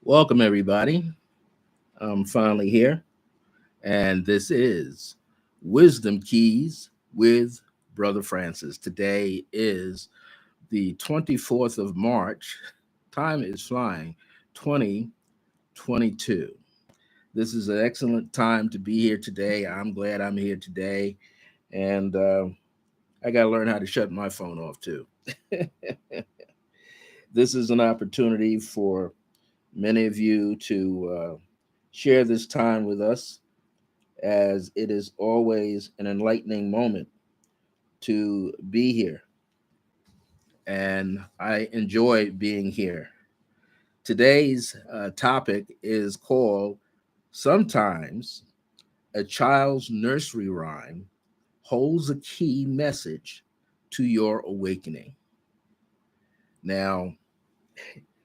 Welcome, everybody. I'm finally here, and this is Wisdom Keys with Brother Francis. Today is the 24th of March. Time is flying, 2022. This is an excellent time to be here today. I'm glad I'm here today, and I got to learn how to shut my phone off too. This is an opportunity for many of you to share this time with us, as it is always an enlightening moment to be here. And I enjoy being here. Today's topic is called Sometimes a Child's Nursery Rhyme Holds a Key Message to Your Awakening. Now,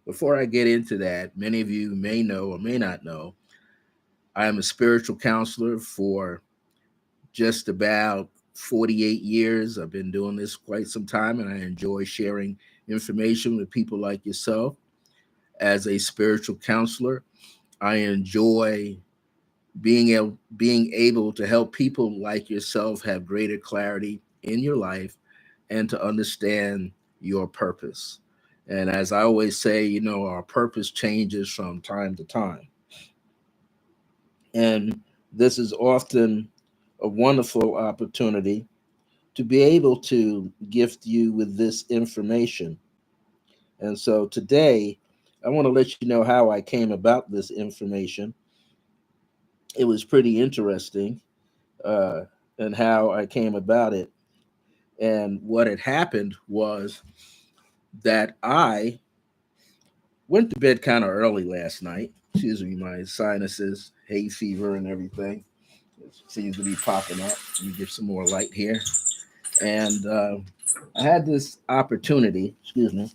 before I get into that, many of you may know or may not know, I am a spiritual counselor for just about 48 years. I've been doing this quite some time, and I enjoy sharing information with people like yourself. As a spiritual counselor, I enjoy being able to help people like yourself have greater clarity in your life and to understand your purpose. And as I always say, our purpose changes from time to time. And this is often a wonderful opportunity to be able to gift you with this information. And so today, I want to let you know how I came about this information. It was pretty interesting, uh, and how I came about it. And what had happened was that I went to bed kind of early last night. Excuse me, my sinuses, hay fever, and everything. It seems to be popping up. Let me get some more light here. And I had this opportunity, excuse me,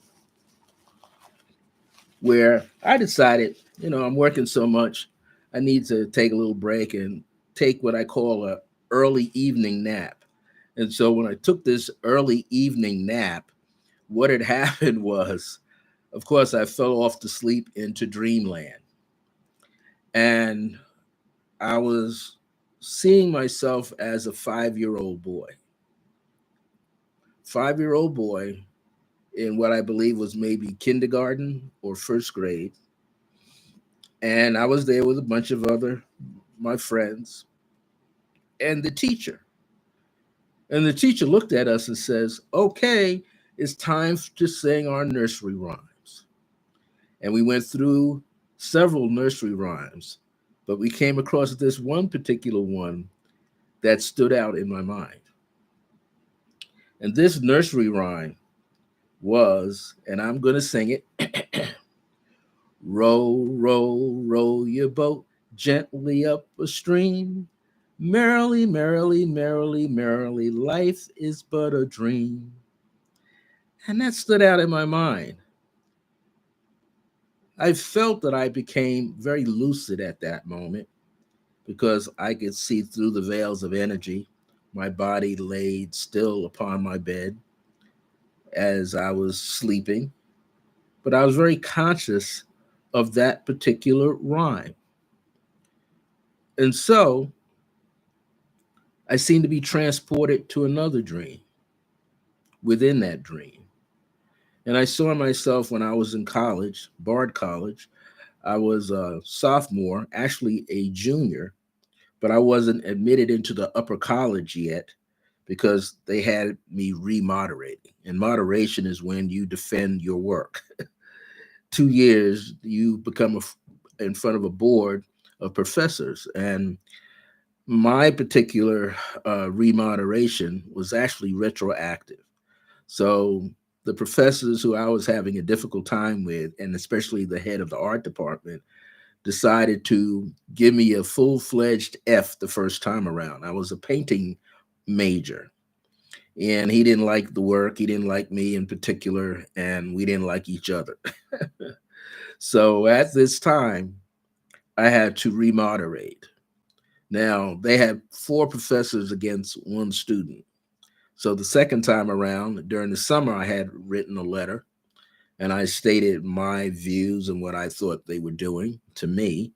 where I decided, I'm working so much, I need to take a little break and take what I call a early evening nap. And so when I took this early evening nap, what had happened was, of course, I fell off to sleep into dreamland. And I was seeing myself as a 5-year-old boy. 5-year-old boy in what I believe was maybe kindergarten or first grade. And I was there with a bunch of other my friends and the teacher. And the teacher looked at us and says, "Okay, it's time to sing our nursery rhymes." And we went through several nursery rhymes, but we came across this one particular one that stood out in my mind. And this nursery rhyme was, and I'm going to sing it: row, row, row your boat gently up a stream. Merrily, merrily, merrily, merrily, life is but a dream. And that stood out in my mind. I felt that I became very lucid at that moment because I could see through the veils of energy. My body laid still upon my bed as I was sleeping, but I was very conscious of that particular rhyme. And so I seemed to be transported to another dream within that dream. And I saw myself when I was in college, Bard College. I was a sophomore, actually a junior, but I wasn't admitted into the upper college yet because they had me remoderating. And moderation is when you defend your work. 2 years, you become in front of a board of professors. And my particular remoderation was actually retroactive. So the professors who I was having a difficult time with, and especially the head of the art department, decided to give me a full-fledged F the first time around. I was a painting major, and he didn't like the work. He didn't like me in particular, and we didn't like each other. So at this time, I had to remoderate. Now, they had four professors against one student. So the second time around, during the summer, I had written a letter and I stated my views and what I thought they were doing to me,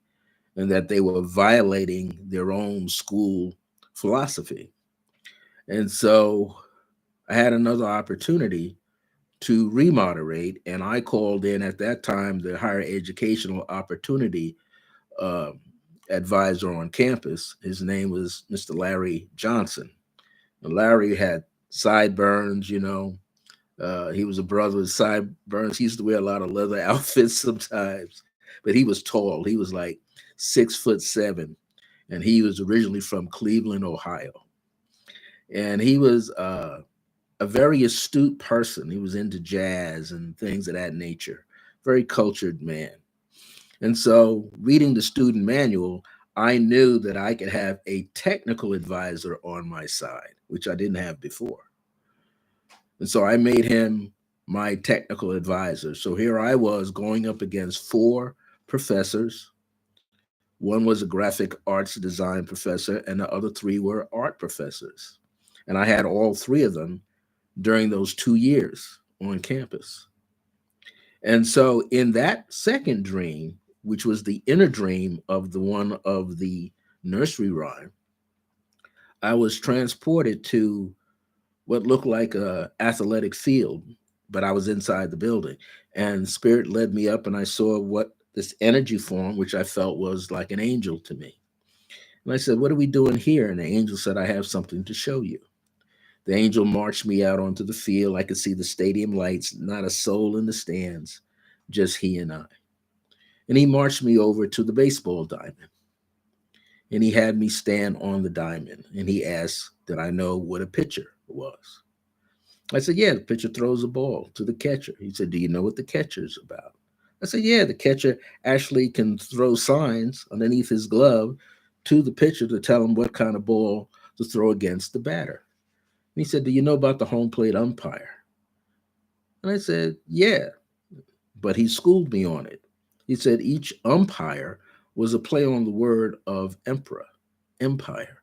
and that they were violating their own school philosophy. And so I had another opportunity to remoderate, and I called in at that time the higher educational opportunity uh, advisor on campus. His name was Mr. Larry Johnson. And Larry had sideburns, you know. He was a brother with sideburns. He used to wear a lot of leather outfits sometimes, but he was tall. He was like 6'7", and he was originally from Cleveland, Ohio. And he was a very astute person. He was into jazz and things of that nature. Very cultured man. And so, reading the student manual, I knew that I could have a technical advisor on my side, which I didn't have before. And so, I made him my technical advisor. So, here I was going up against four professors. One was a graphic arts design professor, and the other three were art professors. And I had all three of them during those 2 years on campus. And so, in that second dream, which was the inner dream of the one of the nursery rhyme, I was transported to what looked like a athletic field, but I was inside the building. And spirit led me up, and I saw what this energy form, which I felt was like an angel to me. And I said, "What are we doing here?" And the angel said, "I have something to show you." The angel marched me out onto the field. I could see the stadium lights, not a soul in the stands, just he and I. And he marched me over to the baseball diamond. And he had me stand on the diamond. And he asked, did I know what a pitcher was? I said, yeah, the pitcher throws a ball to the catcher. He said, do you know what the catcher's about? I said, yeah, the catcher actually can throw signs underneath his glove to the pitcher to tell him what kind of ball to throw against the batter. And he said, do you know about the home plate umpire? And I said, yeah, but he schooled me on it. He said each umpire was a play on the word of emperor, empire,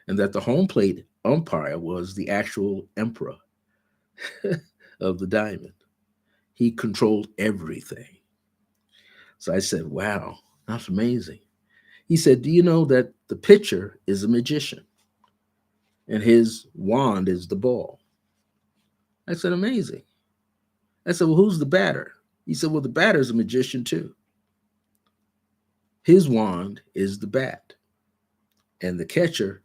and that the home plate umpire was the actual emperor of the diamond. He controlled everything. So I said, wow, that's amazing. He said, do you know that the pitcher is a magician and his wand is the ball? I said, amazing. I said, well, who's the batter? He said, well, the batter's a magician too. His wand is the bat, and the catcher,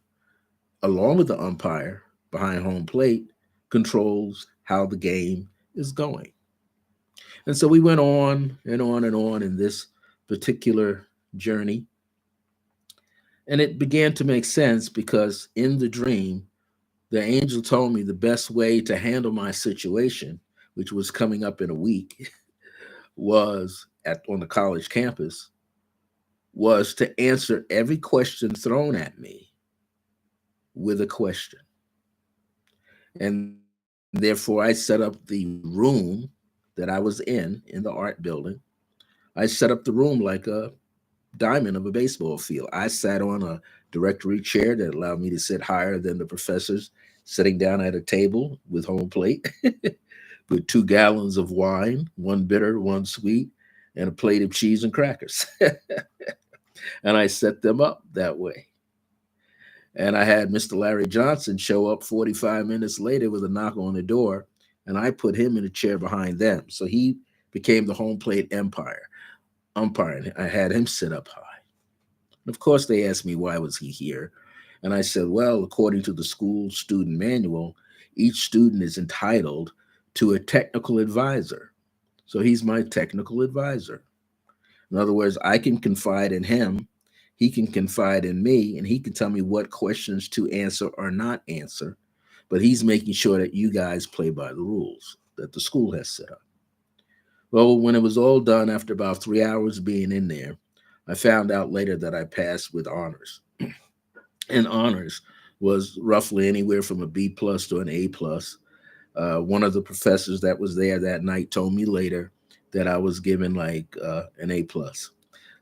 along with the umpire behind home plate, controls how the game is going. And so we went on and on and on in this particular journey. And it began to make sense because in the dream, the angel told me the best way to handle my situation, which was coming up in a week, was on the college campus, was to answer every question thrown at me with a question. And therefore, I set up the room that I was in the art building. I set up the room like a diamond of a baseball field. I sat on a directory chair that allowed me to sit higher than the professors, sitting down at a table with home plate, with 2 gallons of wine, one bitter, one sweet, and a plate of cheese and crackers. And I set them up that way. And I had Mr. Larry Johnson show up 45 minutes later with a knock on the door, and I put him in a chair behind them. So he became the home plate umpire, and I had him sit up high. And of course, they asked me why was he here, and I said, well, according to the school student manual, each student is entitled to a technical advisor. So he's my technical advisor. In other words, I can confide in him, he can confide in me, and he can tell me what questions to answer or not answer. But he's making sure that you guys play by the rules that the school has set up. Well, when it was all done, after about 3 hours being in there, I found out later that I passed with honors. And honors was roughly anywhere from a B plus to an A plus. One of the professors that was there that night told me later that I was given like an A plus.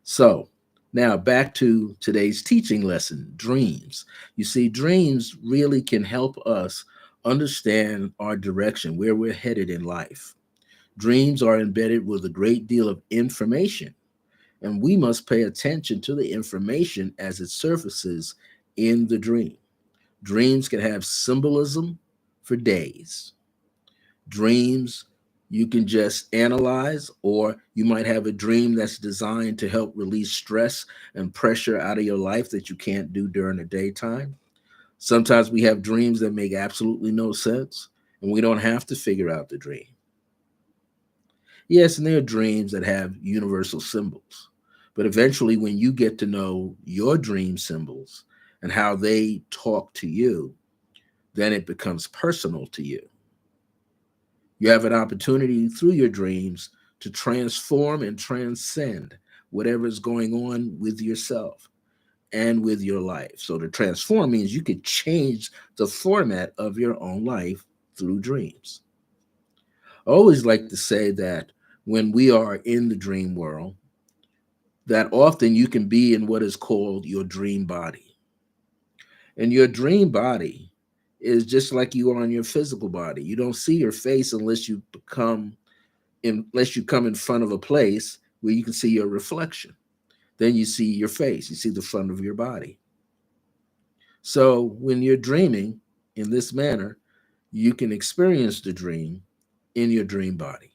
So now back to today's teaching lesson, dreams. You see, dreams really can help us understand our direction, where we're headed in life. Dreams are embedded with a great deal of information, and we must pay attention to the information as it surfaces in the dream. Dreams can have symbolism for days. Dreams you can just analyze, or you might have a dream that's designed to help release stress and pressure out of your life that you can't do during the daytime. Sometimes we have dreams that make absolutely no sense, and we don't have to figure out the dream. Yes, and there are dreams that have universal symbols. But eventually, when you get to know your dream symbols and how they talk to you, then it becomes personal to you. You have an opportunity through your dreams to transform and transcend whatever is going on with yourself and with your life. So to transform means you could change the format of your own life through dreams. I always like to say that when we are in the dream world, that often you can be in what is called your dream body. And your dream body is just like you are in your physical body. You don't see your face unless you come in front of a place where you can see your reflection. Then you see your face, you see the front of your body. So when you're dreaming in this manner, you can experience the dream in your dream body.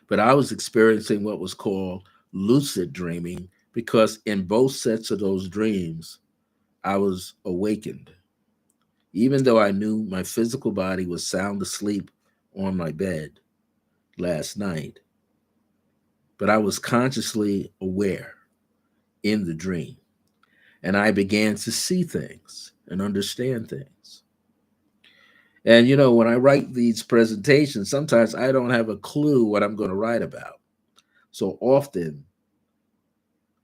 But I was experiencing what was called lucid dreaming because in both sets of those dreams, I was awakened. Even though I knew my physical body was sound asleep on my bed last night, but I was consciously aware in the dream. And I began to see things and understand things. And when I write these presentations, sometimes I don't have a clue what I'm going to write about. So often,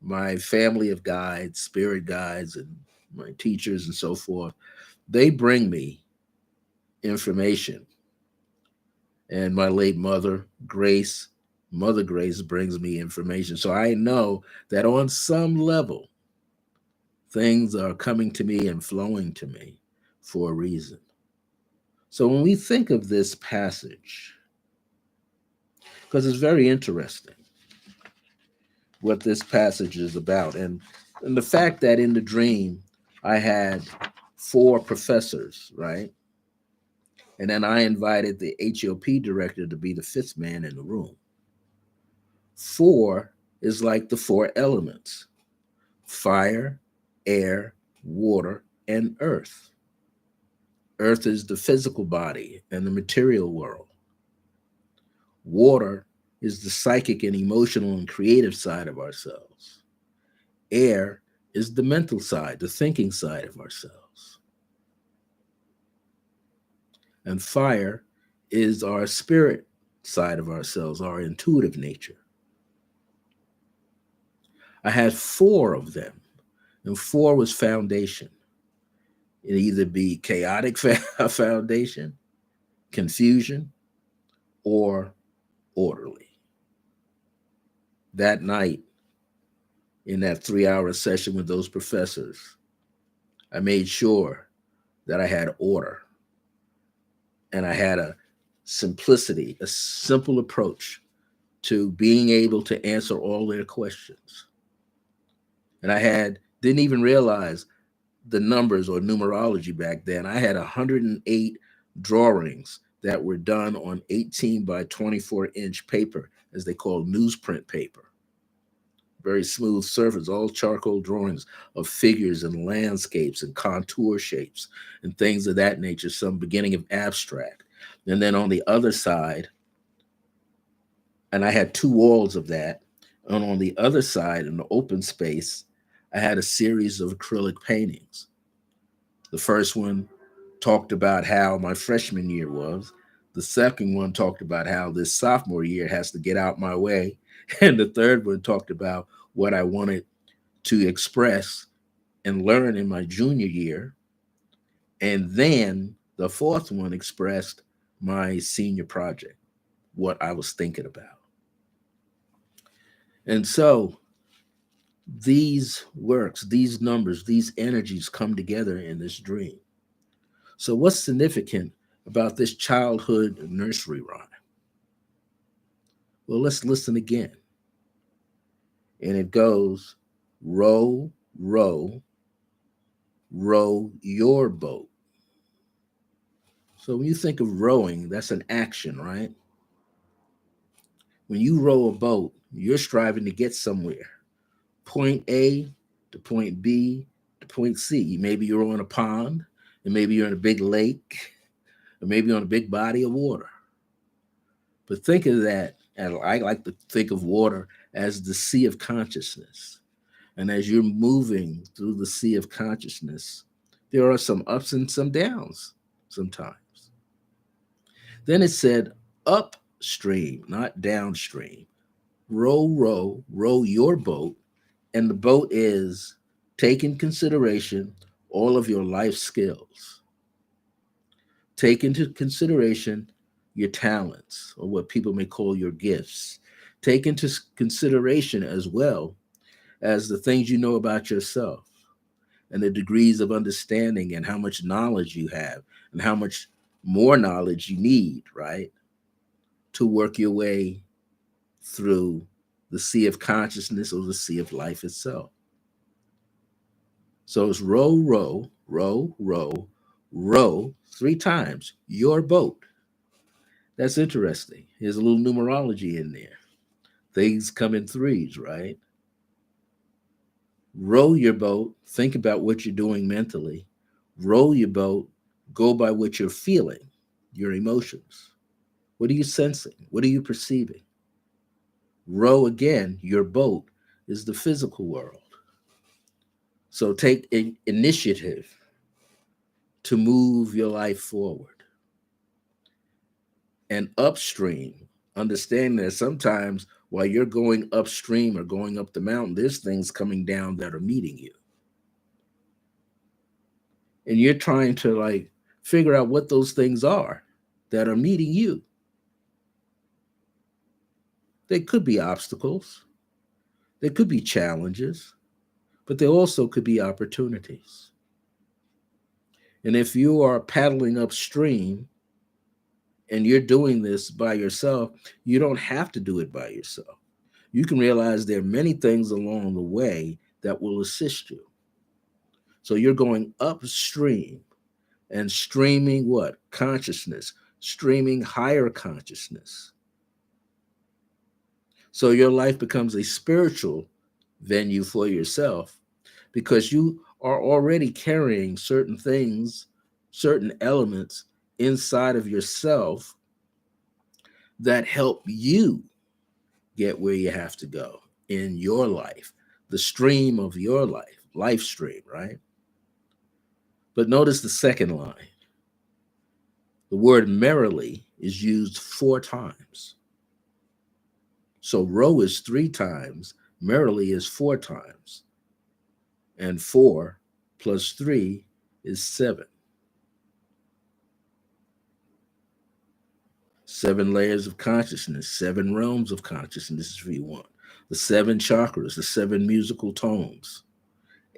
my family of guides, spirit guides, and my teachers and so forth, they bring me information. And my late Mother Grace, brings me information. So I know that on some level, things are coming to me and flowing to me for a reason. So when we think of this passage, because it's very interesting what this passage is about, and the fact that in the dream I had four professors, right? And then I invited the HOP director to be the fifth man in the room. Four is like the four elements: fire, air, water, and earth. Earth is the physical body and the material world. Water is the psychic and emotional and creative side of ourselves. Air is the mental side, the thinking side of ourselves. And fire is our spirit side of ourselves, our intuitive nature. I had four of them, and four was foundation. It either be chaotic foundation, confusion, or orderly. That night, in that 3 hour session with those professors, I made sure that I had order and I had a simplicity, a simple approach to being able to answer all their questions. And didn't even realize the numbers or numerology back then. I had 108 drawings that were done on 18 by 24-inch paper, as they call newsprint paper. Very smooth surface, all charcoal drawings of figures and landscapes and contour shapes and things of that nature, some beginning of abstract. And then on the other side, and I had two walls of that, and on the other side, in the open space, I had a series of acrylic paintings. The first one talked about how my freshman year was. The second one talked about how this sophomore year has to get out my way. And the third one talked about what I wanted to express and learn in my junior year. And then the fourth one expressed my senior project, what I was thinking about. And so these works, these numbers, these energies come together in this dream. So, what's significant about this childhood nursery rhyme? Well, let's listen again. And it goes, row, row, row your boat. So when you think of rowing, that's an action, right? When you row a boat, you're striving to get somewhere. Point A to point B to point C. Maybe you're on a pond, and maybe you're in a big lake, or maybe on a big body of water. But think of that, and I like to think of water as the sea of consciousness. And as you're moving through the sea of consciousness, there are some ups and some downs sometimes. Then it said upstream, not downstream. Row, row, row your boat. And the boat is take in consideration all of your life skills. Take into consideration your talents, or what people may call your gifts. Take into consideration as well as the things you know about yourself and the degrees of understanding and how much knowledge you have and how much more knowledge you need, right? To work your way through the sea of consciousness or the sea of life itself. So it's row, row, row, row, row three times your boat. That's interesting. There's a little numerology in there. Things come in threes, right? Row your boat. Think about what you're doing mentally. Row your boat. Go by what you're feeling, your emotions. What are you sensing? What are you perceiving? Row again, your boat is the physical world. So take initiative to move your life forward. And upstream, understand that sometimes while you're going upstream or going up the mountain, there's things coming down that are meeting you. And you're trying to like figure out what those things are that are meeting you. They could be obstacles, they could be challenges, but they also could be opportunities. And if you are paddling upstream and you're doing this by yourself, you don't have to do it by yourself. You can realize there are many things along the way that will assist you. So you're going upstream and streaming what? Consciousness, streaming higher consciousness. So your life becomes a spiritual venue for yourself because you are already carrying certain things, certain elements inside of yourself that help you get where you have to go in your life, the stream of your life, life stream, right? But notice the second line. The word merrily is used four times. So row is three times, merrily is four times. And four plus three is seven. Seven layers of consciousness, seven realms of consciousness, if you want. The seven chakras, the seven musical tones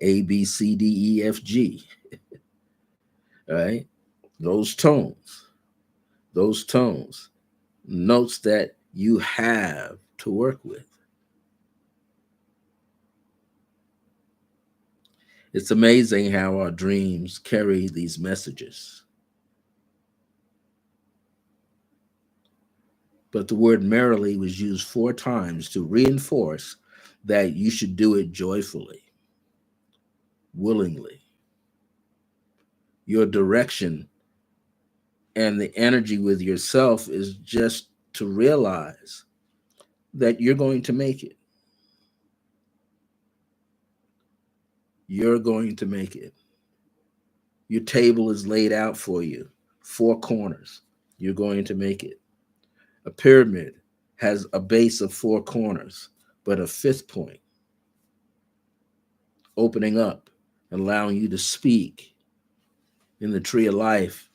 A, B, C, D, E, F, G. All right? Those tones, those tones, notes that you have to work with. It's amazing how our dreams carry these messages. But the word merrily was used four times to reinforce that you should do it joyfully, willingly. Your direction and the energy with yourself is just to realize that you're going to make it. You're going to make it. Your table is laid out for you, four corners. You're going to make it. A pyramid has a base of four corners, but a fifth point opening up and allowing you to speak. In the tree of life,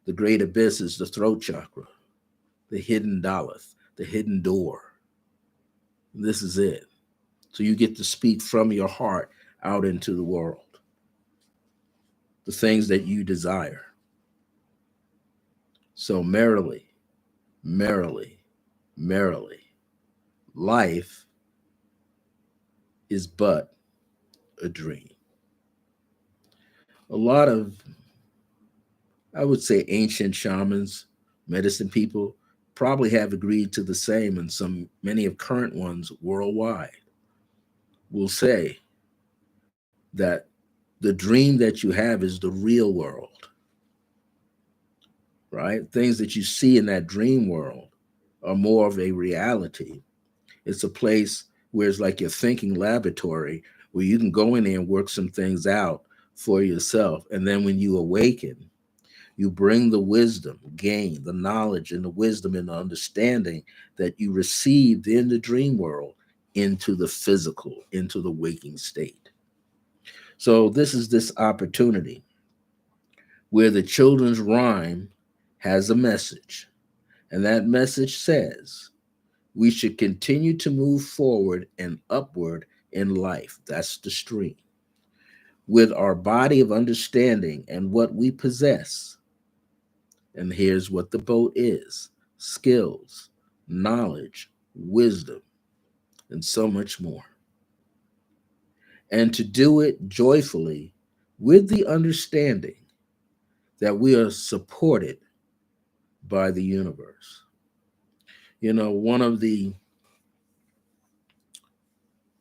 the great abyss is the throat chakra, the hidden daleth, the hidden door. This is it. So you get to speak from your heart out into the world, the things that you desire. So merrily, merrily, merrily. life is but a dream. A lot of, I would say, ancient shamans, medicine people, probably have agreed to the same, and many of current ones worldwide will say that the dream that you have is the real world, right? Things that you see in that dream world are more of a reality. It's a place where it's like your thinking laboratory where you can go in there and work some things out for yourself. And then when you awaken, you bring the wisdom, gain the knowledge and the wisdom and the understanding that you received in the dream world into the physical, into the waking state. So this is this opportunity where the children's rhyme has a message. And that message says, we should continue to move forward and upward in life. That's the stream. With our body of understanding and what we possess. And here's what the boat is: skills, knowledge, wisdom, and so much more. And to do it joyfully with the understanding that we are supported by the universe. You know, one of the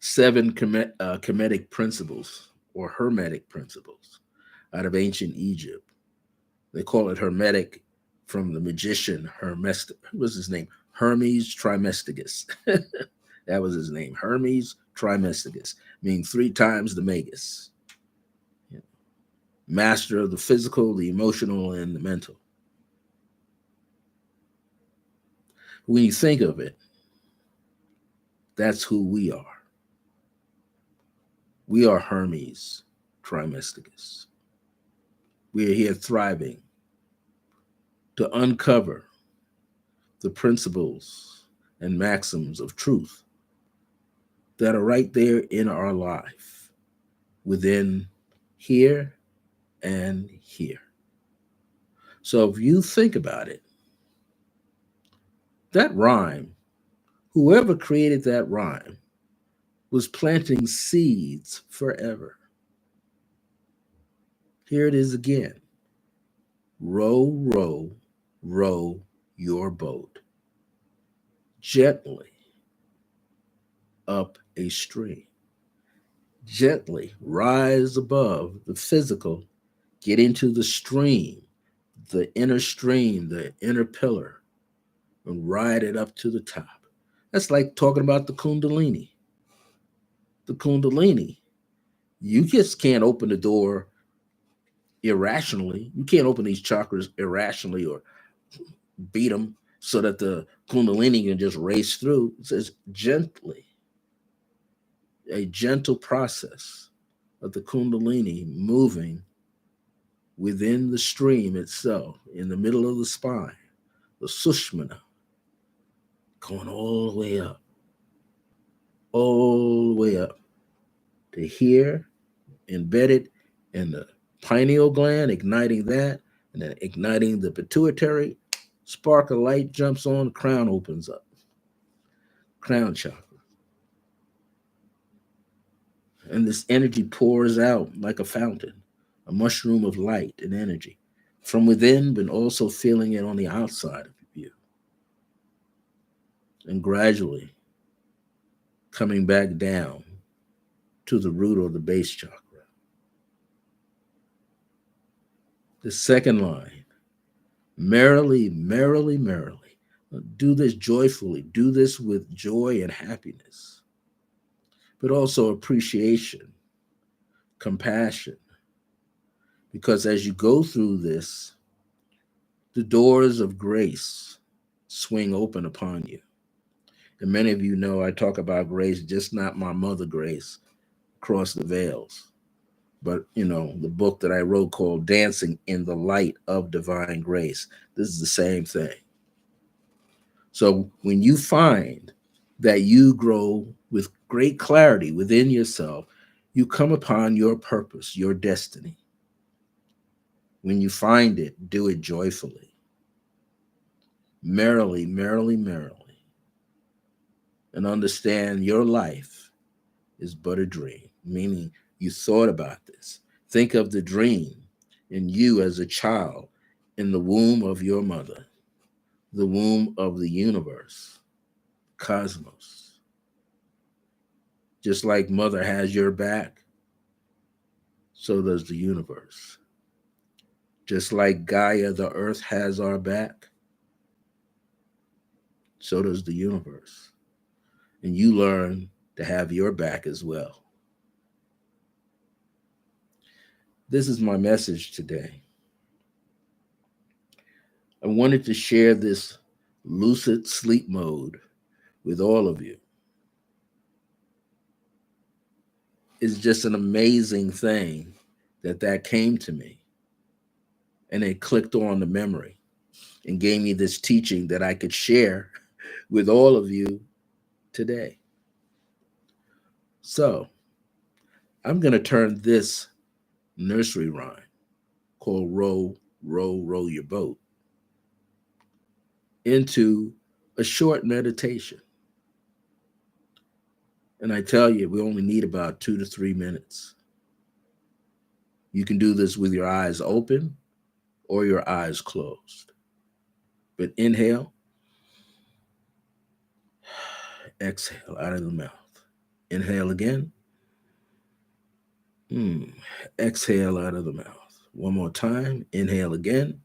seven Kemetic principles or Hermetic principles out of ancient Egypt. They call it Hermetic from the magician Hermes. What was his name? Hermes Trismegistus. That was his name. Hermes Trismegistus, meaning three times the magus. Master of the physical, the emotional, and the mental. When you think of it, that's who we are. We are Hermes Trismegistus. We are here thriving to uncover the principles and maxims of truth that are right there in our life, within here and here. So if you think about it, that rhyme, whoever created that rhyme was planting seeds forever. Here it is again. Row, row, row your boat gently up a stream. Gently rise above the physical, get into the stream, the inner pillar, and ride it up to the top. That's like talking about the Kundalini. The Kundalini, you just can't open the door irrationally. You can't open these chakras irrationally or beat them so that the Kundalini can just race through. It says gently, a gentle process of the Kundalini moving within the stream itself, in the middle of the spine, the Sushmana, going all the way up, all the way up to here, embedded in the pineal gland, igniting that, and then igniting the pituitary. Spark of light jumps on, crown opens up, crown chakra. And this energy pours out like a fountain, a mushroom of light and energy from within, but also feeling it on the outside of you. And gradually coming back down to the root or the base chakra. The second line, merrily, merrily, merrily. Do this joyfully. Do this with joy and happiness, but also appreciation, compassion. Because as you go through this, the doors of grace swing open upon you. And many of you know I talk about grace, just not my mother Grace, across the veils. But, you know, the book that I wrote called Dancing in the Light of Divine Grace. This is the same thing. So when you find that you grow with great clarity within yourself, you come upon your purpose, your destiny. When you find it, do it joyfully, merrily, merrily, merrily. and understand your life is but a dream, meaning you thought about this. Think of the dream in you as a child in the womb of your mother, the womb of the universe, cosmos. Just like mother has your back, so does the universe. Just like Gaia, the earth, has our back, so does the universe. And you learn to have your back as well. This is my message today. I wanted to share this lucid sleep mode with all of you. It's just an amazing thing that came to me, and it clicked on the memory and gave me this teaching that I could share with all of you today. So I'm going to turn this nursery rhyme called Row, Row, Row Your Boat into a short meditation. And I tell you, we only need about 2 to 3 minutes. You can do this with your eyes open or your eyes closed. But inhale, exhale out of the mouth. Inhale again. Exhale out of the mouth. One more time. Inhale again.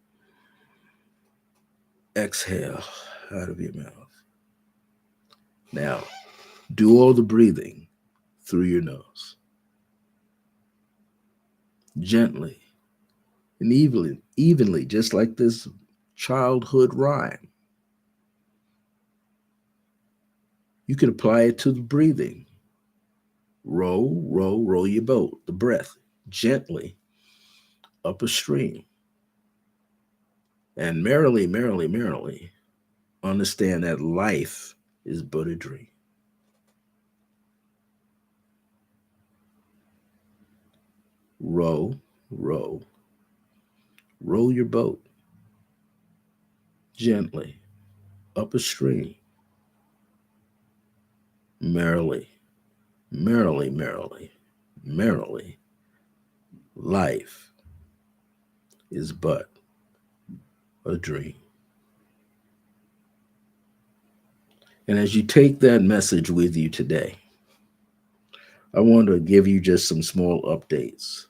Exhale out of your mouth. Now, do all the breathing through your nose. Gently and evenly, just like this childhood rhyme. You can apply it to the breathing. Row, row, row your boat. The breath gently up a stream. And merrily, merrily, merrily, understand that life is but a dream. Row, row, row your boat gently up a stream. Merrily, merrily, merrily, merrily, life is but a dream. And as you take that message with you today, I want to give you just some small updates.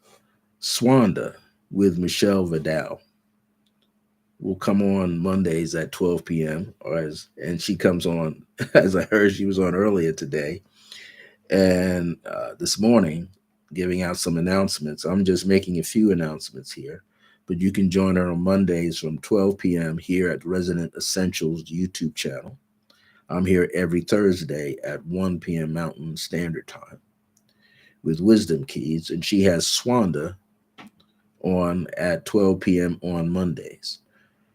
Swanda with Michelle Vidal will come on Mondays at 12 p.m. And she comes on, as I heard she was on earlier today. And this morning, giving out some announcements. I'm just making a few announcements here, but you can join her on Mondays from 12 p.m. here at Resonant Essentials YouTube channel. I'm here every Thursday at 1 p.m. Mountain Standard Time with Wisdom Keys, and she has Swanda on at 12 p.m. on Mondays.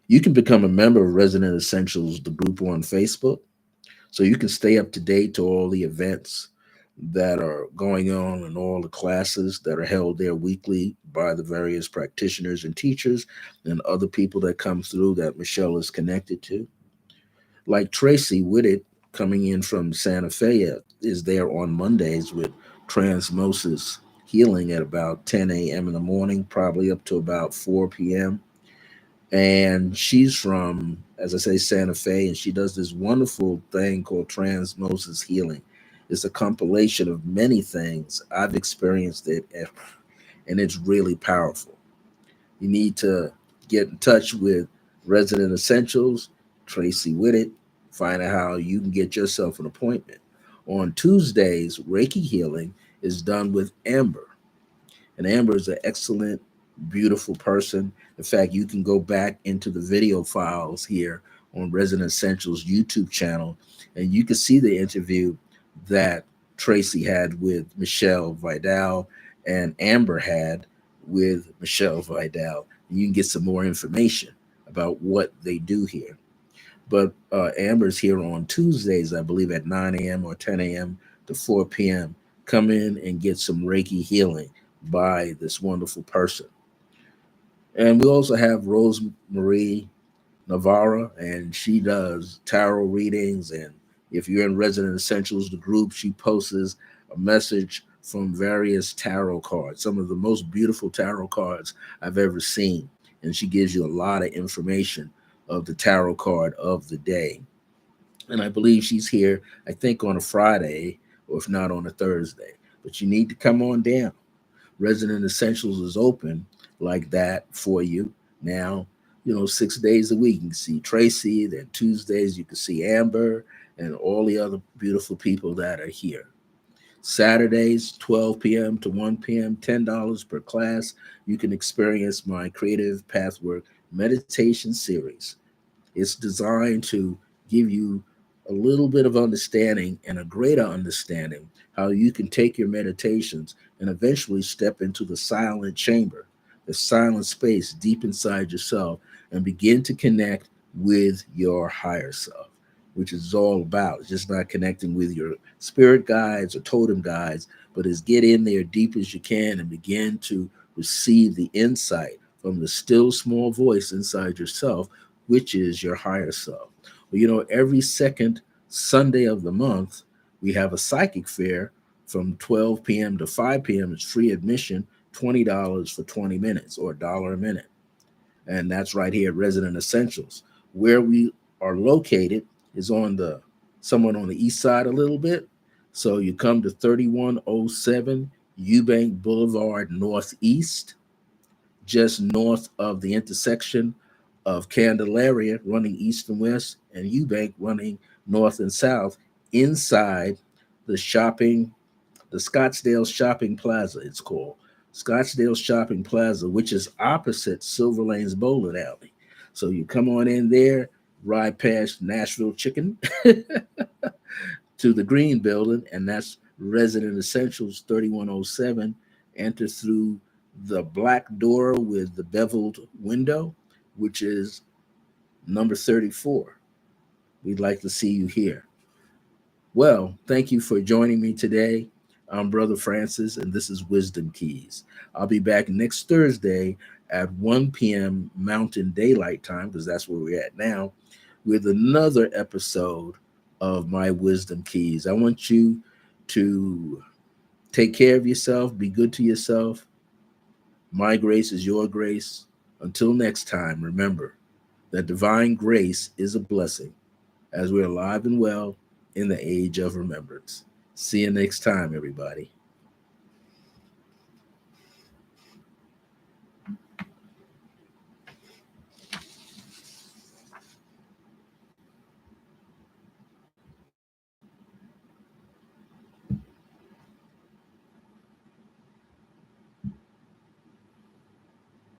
You can become a member of Resonant Essentials, the group on Facebook, so you can stay up to date to all the events that are going on and all the classes that are held there weekly by the various practitioners and teachers and other people that come through that Michelle is connected to. Like Tracy Whitted coming in from Santa Fe is there on Mondays with transmosis healing at about 10 a.m. in the morning, probably up to about 4 p.m. And she's from, as I say, Santa Fe, and she does this wonderful thing called transmosis healing. It's a compilation of many things. I've experienced it, and it's really powerful. You need to get in touch with Resident Essentials, Tracy Whitted, find out how you can get yourself an appointment. On Tuesdays, Reiki healing is done with Amber. And Amber is an excellent, beautiful person. In fact, you can go back into the video files here on Resident Essentials YouTube channel, and you can see the interview that Tracy had with Michelle Vidal and Amber had with Michelle Vidal. And you can get some more information about what they do here. But Amber's here on Tuesdays, I believe, at 9 a.m. or 10 a.m. to 4 p.m. Come in and get some Reiki healing by this wonderful person. And we also have Rose Marie Navarra, and she does tarot readings and If you're in Resident Essentials, the group, she posts a message from various tarot cards, some of the most beautiful tarot cards I've ever seen. And she gives you a lot of information of the tarot card of the day. And I believe she's here, I think, on a Friday, or if not on a Thursday. But you need to come on down. Resident Essentials is open like that for you now. 6 days a week. You can see Tracy. Then Tuesdays you can see Amber and all the other beautiful people that are here. Saturdays, 12 p.m. to 1 p.m., $10 per class. You can experience my Creative Pathwork meditation series. It's designed to give you a little bit of understanding and a greater understanding how you can take your meditations and eventually step into the silent chamber, the silent space deep inside yourself, and begin to connect with your higher self, which is all about. It's just not connecting with your spirit guides or totem guides, but is get in there deep as you can and begin to receive the insight from the still small voice inside yourself, which is your higher self. Well, every second Sunday of the month, we have a psychic fair from 12 p.m. to 5 p.m. It's free admission, $20 for 20 minutes or $1 a minute. And that's right here at Resident Essentials. Where we are located is somewhat on the east side a little bit. So you come to 3107 Eubank Boulevard Northeast, just north of the intersection of Candelaria running east and west, and Eubank running north and south, inside the Scottsdale Shopping Plaza, it's called. Scottsdale Shopping Plaza, which is opposite Silver Lane's Bowling Alley. So you come on in there, ride past Nashville Chicken to the Green Building, and that's Resident Essentials 3107. Enter through the black door with the beveled window, which is number 34. We'd like to see you here. Well, thank you for joining me today. I'm Brother Francis, and this is Wisdom Keys. I'll be back next Thursday at 1 p.m. Mountain Daylight Time, because that's where we're at now, with another episode of my Wisdom Keys. I want you to take care of yourself, be good to yourself. My grace is your grace. Until next time, remember that divine grace is a blessing as we're alive and well in the age of remembrance. See you next time, everybody.